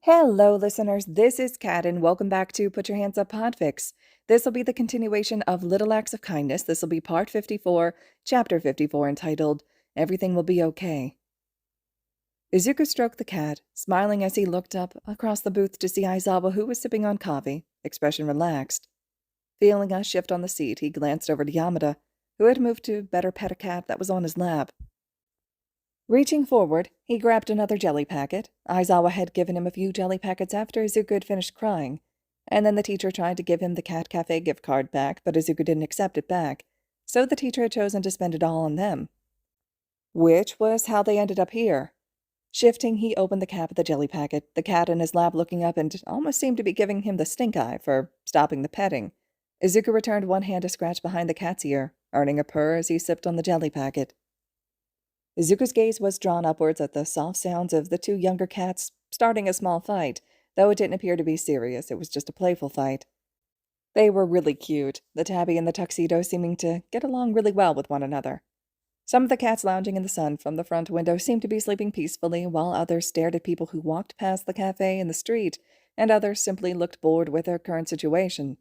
Hello, listeners. This is Kat, and welcome back to Put Your Hands Up Podfics. This will be the continuation of Little Acts of Kindness. This will be part 54, chapter 54, entitled Everything Will Be Okay. Izuku stroked the cat, smiling as he looked up across the booth to see Aizawa, who was sipping on coffee, expression relaxed. Feeling a shift on the seat, he glanced over to Yamada, who had moved to better pet a cat that was on his lap. Reaching forward, he grabbed another jelly packet. Aizawa had given him a few jelly packets after Izuku had finished crying, and then the teacher tried to give him the Cat Cafe gift card back, but Izuku didn't accept it back, so the teacher had chosen to spend it all on them. Which was how they ended up here. Shifting, he opened the cap of the jelly packet, the cat in his lap looking up and almost seemed to be giving him the stink eye for stopping the petting. Izuku returned one hand to scratch behind the cat's ear, earning a purr as he sipped on the jelly packet. Izuku's gaze was drawn upwards at the soft sounds of the two younger cats starting a small fight, though it didn't appear to be serious. It was just a playful fight. They were really cute, the tabby and the tuxedo seeming to get along really well with one another. Some of the cats lounging in the sun from the front window seemed to be sleeping peacefully, while others stared at people who walked past the cafe in the street, and others simply looked bored with their current situation.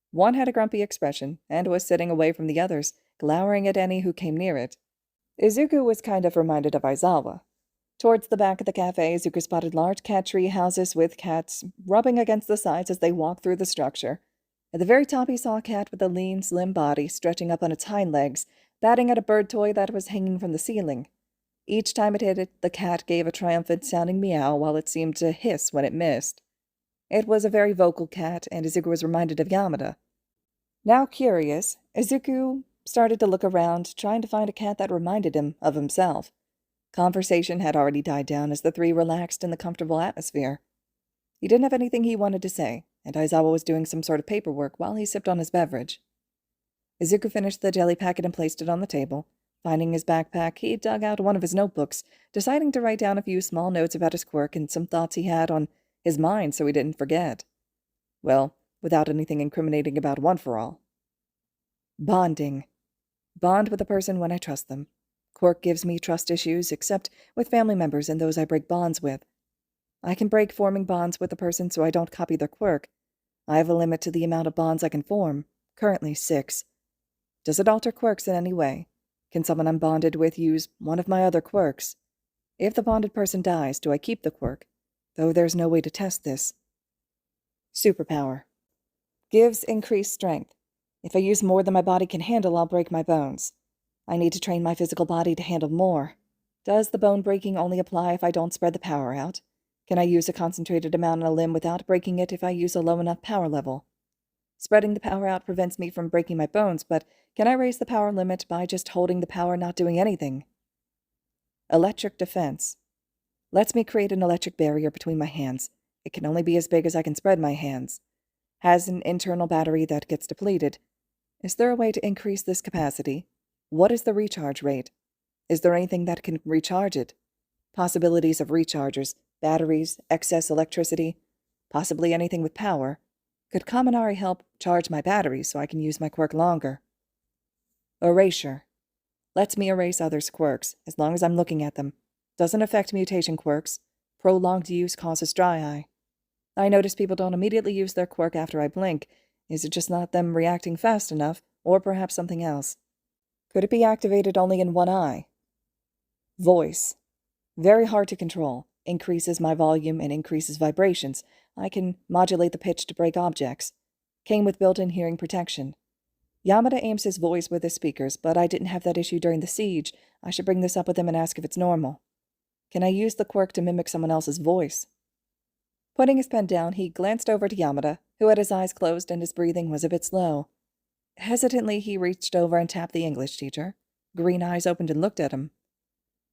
One had a grumpy expression, and was sitting away from the others, glowering at any who came near it. Izuku was kind of reminded of Aizawa. Towards the back of the cafe, Izuku spotted large cat tree houses with cats rubbing against the sides as they walked through the structure. At the very top, he saw a cat with a lean, slim body stretching up on its hind legs, batting at a bird toy that was hanging from the ceiling. Each time it hit it, the cat gave a triumphant-sounding meow while it seemed to hiss when it missed. It was a very vocal cat, and Izuku was reminded of Yamada. Now curious, Izuku started to look around, trying to find a cat that reminded him of himself. Conversation had already died down as the three relaxed in the comfortable atmosphere. He didn't have anything he wanted to say, and Aizawa was doing some sort of paperwork while he sipped on his beverage. Izuku finished the jelly packet and placed it on the table. Finding his backpack, he dug out one of his notebooks, deciding to write down a few small notes about his quirk and some thoughts he had on his mind so he didn't forget. Well, without anything incriminating about one for all. Bonding. Bond with a person when I trust them. Quirk gives me trust issues, except with family members and those I break bonds with. I can break forming bonds with a person so I don't copy their quirk. I have a limit to the amount of bonds I can form, currently 6. Does it alter quirks in any way? Can someone I'm bonded with use one of my other quirks? If the bonded person dies, do I keep the quirk? Though there's no way to test this. Superpower. Gives increased strength. If I use more than my body can handle, I'll break my bones. I need to train my physical body to handle more. Does the bone breaking only apply if I don't spread the power out? Can I use a concentrated amount on a limb without breaking it if I use a low enough power level? Spreading the power out prevents me from breaking my bones, but can I raise the power limit by just holding the power, not doing anything? Electric defense. Lets me create an electric barrier between my hands. It can only be as big as I can spread my hands. Has an internal battery that gets depleted. Is there a way to increase this capacity? What is the recharge rate? Is there anything that can recharge it? Possibilities of rechargers, batteries, excess electricity, possibly anything with power. Could Kaminari help charge my batteries so I can use my quirk longer? Erasure. Lets me erase others' quirks, as long as I'm looking at them. Doesn't affect mutation quirks. Prolonged use causes dry eye. I notice people don't immediately use their quirk after I blink. Is it just not them reacting fast enough, or perhaps something else? Could it be activated only in one eye? Voice. Very hard to control. Increases my volume and increases vibrations. I can modulate the pitch to break objects. Came with built-in hearing protection. Yamada aims his voice with his speakers, but I didn't have that issue during the siege. I should bring this up with him and ask if it's normal. Can I use the quirk to mimic someone else's voice? Putting his pen down, he glanced over to Yamada, who had his eyes closed and his breathing was a bit slow. Hesitantly, he reached over and tapped the English teacher. Green eyes opened and looked at him.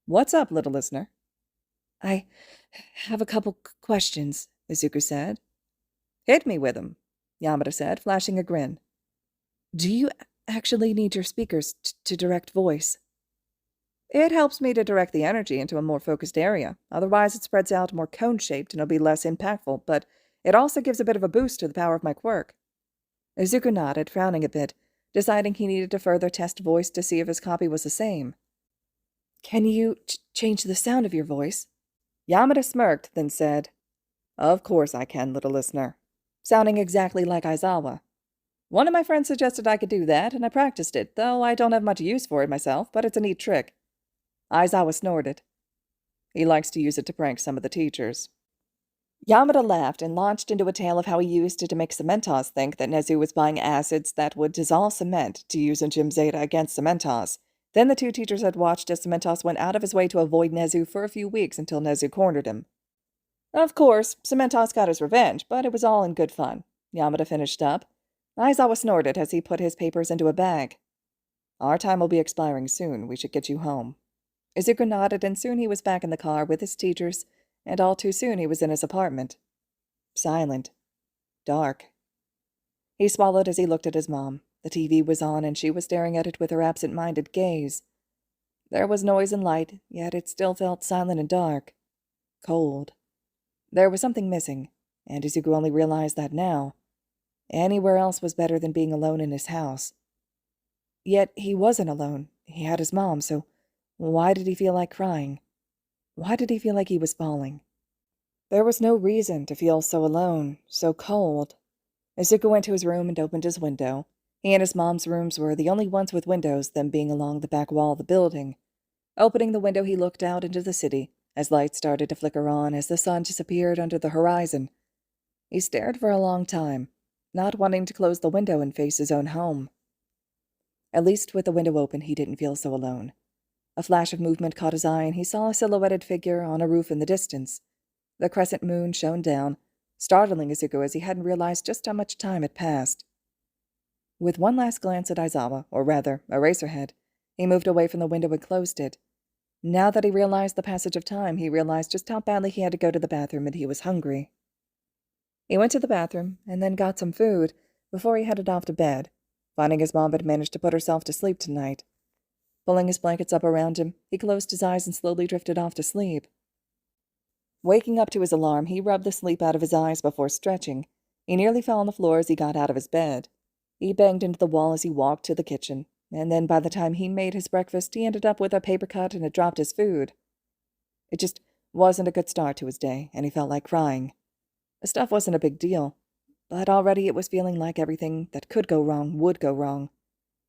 "What's up, little listener?" "I have a couple questions," Izuku said. "Hit me with 'em," Yamada said, flashing a grin. "Do you actually need your speakers to direct voice?" "It helps me to direct the energy into a more focused area. Otherwise, it spreads out more cone-shaped and it'll be less impactful, but it also gives a bit of a boost to the power of my quirk." Izuku nodded, frowning a bit, deciding he needed to further test voice to see if his copy was the same. "Can you change the sound of your voice?" Yamada smirked, then said, Of course I can, little listener. Sounding exactly like Aizawa. One of my friends suggested I could do that, and I practiced it, though I don't have much use for it myself, but it's a neat trick. Aizawa snorted. He likes to use it to prank some of the teachers. Yamada laughed and launched into a tale of how he used it to make Cementos think that Nezu was buying acids that would dissolve cement to use in Gym Zeta against Cementos. Then the two teachers had watched as Cementos went out of his way to avoid Nezu for a few weeks until Nezu cornered him. Of course, Cementos got his revenge, but it was all in good fun. Yamada finished up. Aizawa snorted as he put his papers into a bag. Our time will be expiring soon. We should get you home. Izuku nodded, and soon he was back in the car with his teachers, and all too soon he was in his apartment. Silent. Dark. He swallowed as he looked at his mom. The TV was on, and she was staring at it with her absent-minded gaze. There was noise and light, yet it still felt silent and dark. Cold. There was something missing, and Izuku only realized that now. Anywhere else was better than being alone in his house. Yet he wasn't alone. He had his mom, so why did he feel like crying? Why did he feel like he was falling? There was no reason to feel so alone, so cold. Izuku went to his room and opened his window. He and his mom's rooms were the only ones with windows, them being along the back wall of the building. Opening the window, he looked out into the city, as lights started to flicker on as the sun disappeared under the horizon. He stared for a long time, not wanting to close the window and face his own home. At least with the window open, he didn't feel so alone. A flash of movement caught his eye, and he saw a silhouetted figure on a roof in the distance. The crescent moon shone down, startling Izuku as he hadn't realized just how much time had passed. With one last glance at Aizawa, or rather, Eraserhead, he moved away from the window and closed it. Now that he realized the passage of time, he realized just how badly he had to go to the bathroom, and he was hungry. He went to the bathroom, and then got some food, before he headed off to bed, finding his mom had managed to put herself to sleep tonight. Pulling his blankets up around him, he closed his eyes and slowly drifted off to sleep. Waking up to his alarm, he rubbed the sleep out of his eyes before stretching. He nearly fell on the floor as he got out of his bed. He banged into the wall as he walked to the kitchen, and then by the time he made his breakfast, he ended up with a paper cut and had dropped his food. It just wasn't a good start to his day, and he felt like crying. The stuff wasn't a big deal, but already it was feeling like everything that could go wrong would go wrong.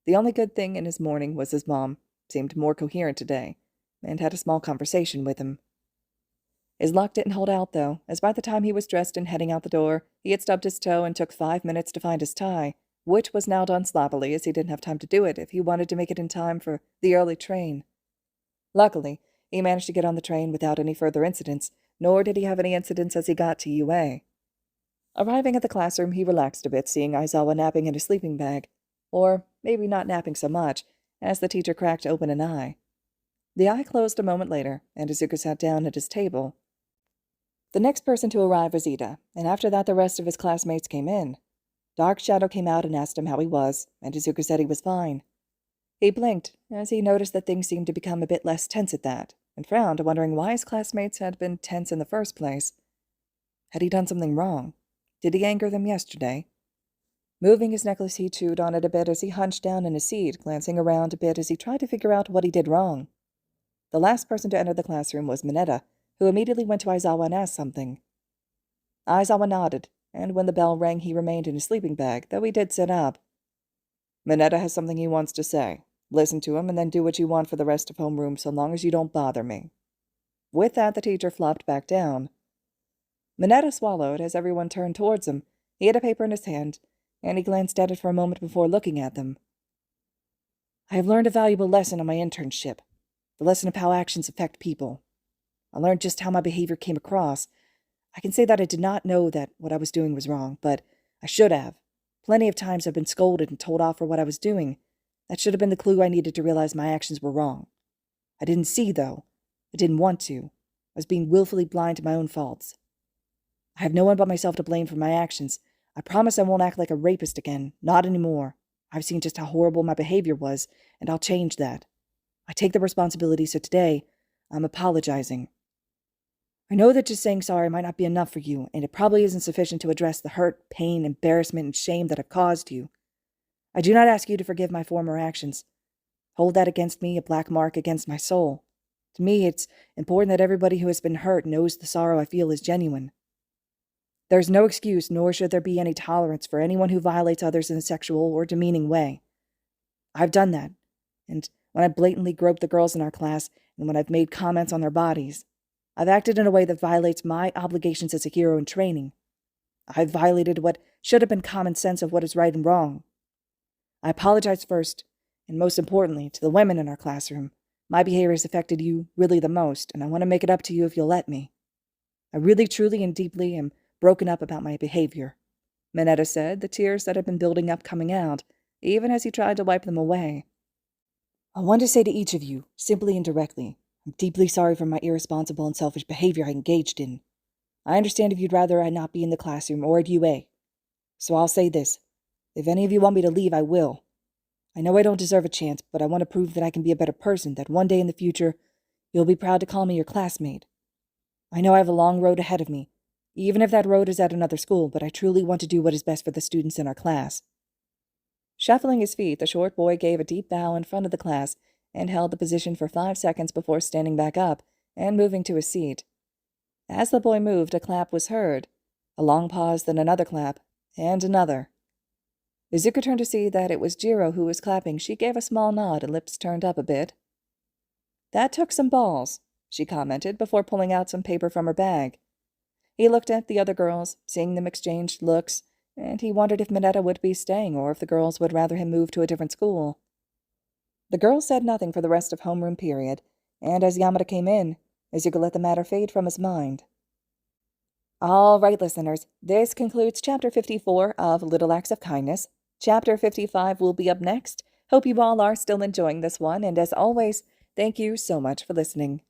The only good thing in his morning was his mom seemed more coherent today, and had a small conversation with him. His luck didn't hold out, though, as by the time he was dressed and heading out the door, he had stubbed his toe and took 5 minutes to find his tie, which was now done sloppily as he didn't have time to do it if he wanted to make it in time for the early train. Luckily, he managed to get on the train without any further incidents, nor did he have any incidents as he got to UA. Arriving at the classroom, he relaxed a bit, seeing Aizawa napping in his sleeping bag, or maybe not napping so much, as the teacher cracked open an eye. The eye closed a moment later, and Izuku sat down at his table. The next person to arrive was Ida, and after that the rest of his classmates came in. Dark Shadow came out and asked him how he was, and Izuku said he was fine. He blinked, as he noticed that things seemed to become a bit less tense at that, and frowned, wondering why his classmates had been tense in the first place. Had he done something wrong? Did he anger them yesterday? Moving his necklace, he chewed on it a bit as he hunched down in his seat, glancing around a bit as he tried to figure out what he did wrong. The last person to enter the classroom was Manetta, who immediately went to Aizawa and asked something. Aizawa nodded, and when the bell rang he remained in his sleeping bag, though he did sit up. Manetta has something he wants to say. Listen to him and then do what you want for the rest of homeroom so long as you don't bother me. With that, the teacher flopped back down. Manetta swallowed as everyone turned towards him. He had a paper in his hand, and he glanced at it for a moment before looking at them. I have learned a valuable lesson on my internship, the lesson of how actions affect people. I learned just how my behavior came across. I can say that I did not know that what I was doing was wrong, but I should have. Plenty of times I've been scolded and told off for what I was doing. That should have been the clue I needed to realize my actions were wrong. I didn't see, though. I didn't want to. I was being willfully blind to my own faults. I have no one but myself to blame for my actions. I promise I won't act like a rapist again. Not anymore. I've seen just how horrible my behavior was, and I'll change that. I take the responsibility, so today, I'm apologizing. I know that just saying sorry might not be enough for you, and it probably isn't sufficient to address the hurt, pain, embarrassment, and shame that I've caused you. I do not ask you to forgive my former actions. Hold that against me, a black mark against my soul. To me, it's important that everybody who has been hurt knows the sorrow I feel is genuine. There's no excuse, nor should there be any tolerance for anyone who violates others in a sexual or demeaning way. I've done that, and when I blatantly groped the girls in our class, and when I've made comments on their bodies, I've acted in a way that violates my obligations as a hero in training. I've violated what should have been common sense of what is right and wrong. I apologize first, and most importantly, to the women in our classroom. My behavior has affected you really the most, and I want to make it up to you if you'll let me. I really, truly, and deeply am broken up about my behavior, Manetta said, the tears that had been building up coming out, even as he tried to wipe them away. I want to say to each of you, simply and directly, I'm deeply sorry for my irresponsible and selfish behavior I engaged in. I understand if you'd rather I not be in the classroom or at UA. So I'll say this. If any of you want me to leave, I will. I know I don't deserve a chance, but I want to prove that I can be a better person, that one day in the future, you'll be proud to call me your classmate. I know I have a long road ahead of me, even if that road is at another school, but I truly want to do what is best for the students in our class. Shuffling his feet, the short boy gave a deep bow in front of the class and held the position for 5 seconds before standing back up and moving to his seat. As the boy moved, a clap was heard. A long pause, then another clap, and another. Izuku turned to see that it was Jiro who was clapping. She gave a small nod and lips turned up a bit. That took some balls, she commented before pulling out some paper from her bag. He looked at the other girls, seeing them exchange looks, and he wondered if Manetta would be staying or if the girls would rather him move to a different school. The girls said nothing for the rest of homeroom period, and as Yamada came in, Izuku let the matter fade from his mind. All right, listeners, this concludes Chapter 54 of Little Acts of Kindness. Chapter 55 will be up next. Hope you all are still enjoying this one, and as always, thank you so much for listening.